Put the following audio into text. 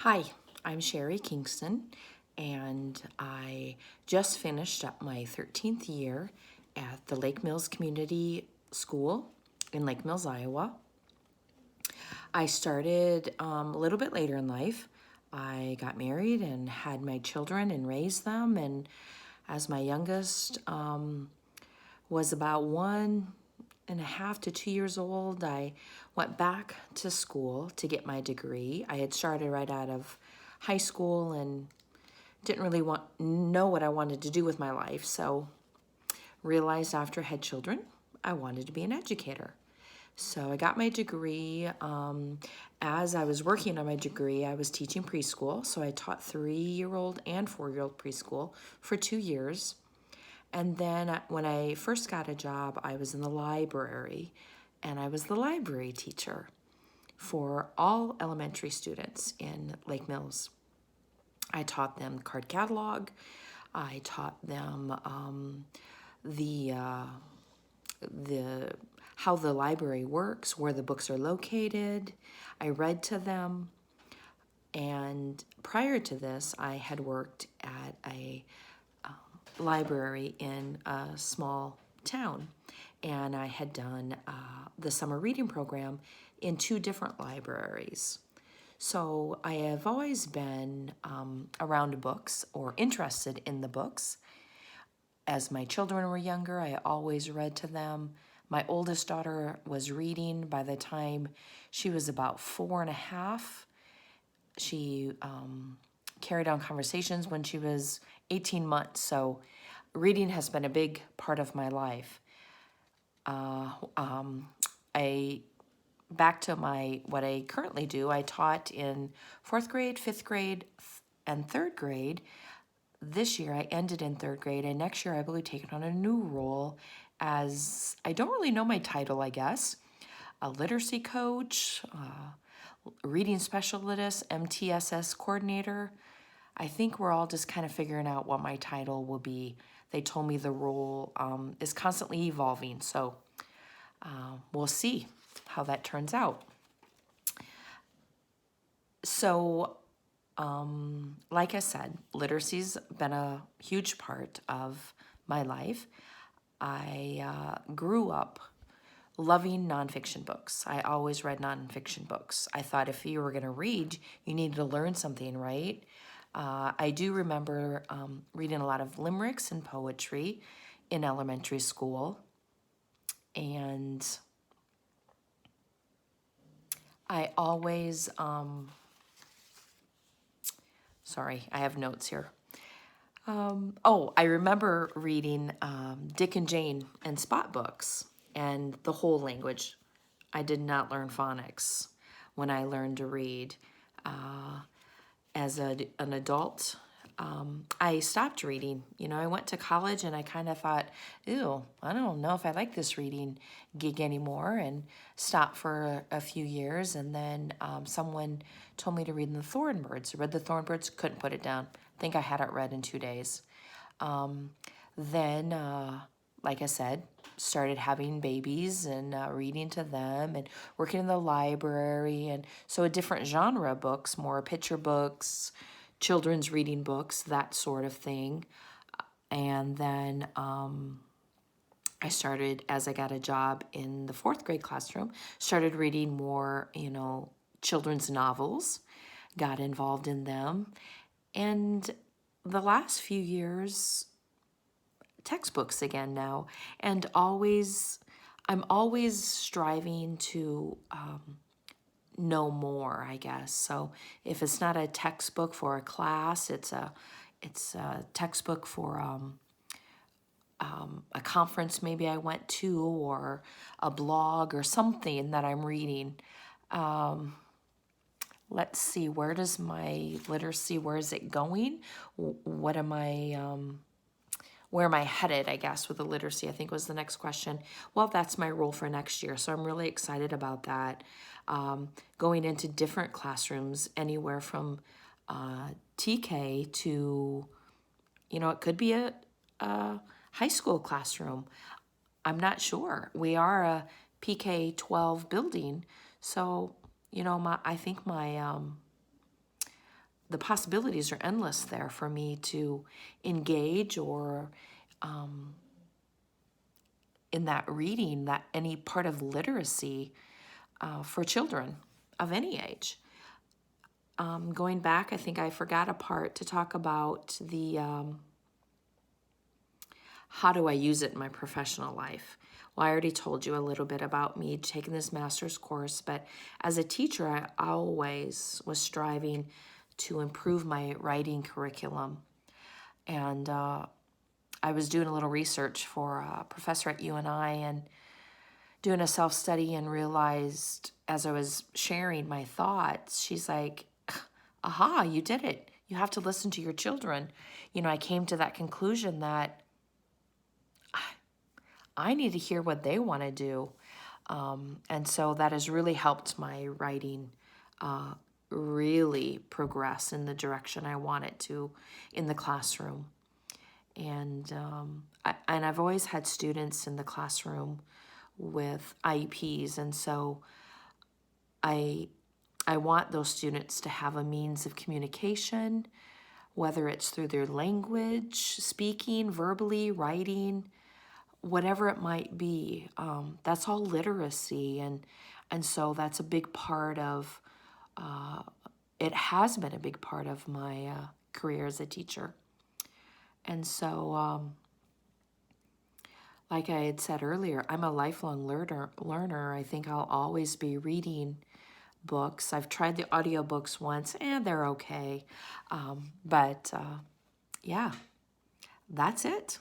Hi, I'm Sherry Kingston, and I just finished up my 13th year at the Lake Mills Community School in Lake Mills, Iowa. I started a little bit later in life. I got married and had my children and raised them, and as my youngest was about 1.5 to 2 years old, I went back to school to get my degree. I had started right out of high school and didn't really know what I wanted to do with my life. So realized after I had children, I wanted to be an educator. So I got my degree. As I was working on my degree, I was teaching preschool. So I taught 3-year-old and 4-year-old preschool for 2 years. And then when I first got a job, I was in the library, and I was the library teacher for all elementary students in Lake Mills. I taught them card catalog. I taught them the how the library works, where the books are located. I read to them. And prior to this, I had worked at a library in a small town, and I had done the summer reading program in 2 different libraries. So I have always been around books or interested in the books. As my children were younger, I always read to them. My oldest daughter was reading by the time she was about 4.5. She carried on conversations when she was 18 months. So reading has been a big part of my life. Back to what I currently do, I taught in 4th grade, 5th grade, and 3rd grade. This year I ended in 3rd grade, and next year I will be taking on a new role as, I don't really know my title, I guess, a literacy coach, reading specialist, MTSS coordinator. I think we're all just kind of figuring out what my title will be. They told me the role is constantly evolving, so we'll see how that turns out. So, like I said, literacy's been a huge part of my life. I grew up loving nonfiction books. I always read nonfiction books. I thought if you were going to read, you needed to learn something, right? I do remember reading a lot of limericks and poetry in elementary school. And I always, sorry, I have notes here. I remember reading Dick and Jane and Spot books and the whole language. I did not learn phonics when I learned to read. As an adult, I stopped reading. You know, I went to college and I kind of thought, ew, I don't know if I like this reading gig anymore, and stopped for a few years. And then someone told me to read The Thornbirds. I read The Thornbirds, couldn't put it down. I think I had it read in 2 days. Then, like I said, started having babies and reading to them and working in the library. And so a different genre books, more picture books, children's reading books, that sort of thing. And then I started, as I got a job in the 4th grade classroom, started reading more, children's novels, got involved in them. And the last few years, textbooks again now, and I'm always striving to know more, I guess. So if it's not a textbook for a class, it's a textbook for a conference maybe I went to, or a blog or something that I'm reading. Let's see, where does my literacy, where is it going? What am I, where am I headed, I guess, with the literacy, I think was the next question. Well, that's my role for next year, so I'm really excited about that. Going into different classrooms, anywhere from TK to, it could be a high school classroom. I'm not sure. We are a PK 12 building, so I think my the possibilities are endless there for me to engage or in that reading, that any part of literacy for children of any age. Going back, I think I forgot a part to talk about the how do I use it in my professional life. Well, I already told you a little bit about me taking this master's course, but as a teacher, I always was striving to improve my writing curriculum. And I was doing a little research for a professor at UNI and doing a self-study, and realized as I was sharing my thoughts, she's like, aha, you did it. You have to listen to your children. I came to that conclusion that I need to hear what they want to do. And so that has really helped my writing really progress in the direction I want it to in the classroom. And I've always had students in the classroom with IEPs, and so I want those students to have a means of communication, whether it's through their language, speaking, verbally, writing, whatever it might be. That's all literacy, and so that's a big part of, it has been a big part of my career as a teacher. And so, like I had said earlier, I'm a lifelong learner. I think I'll always be reading books. I've tried the audiobooks once, and they're okay. But yeah, that's it.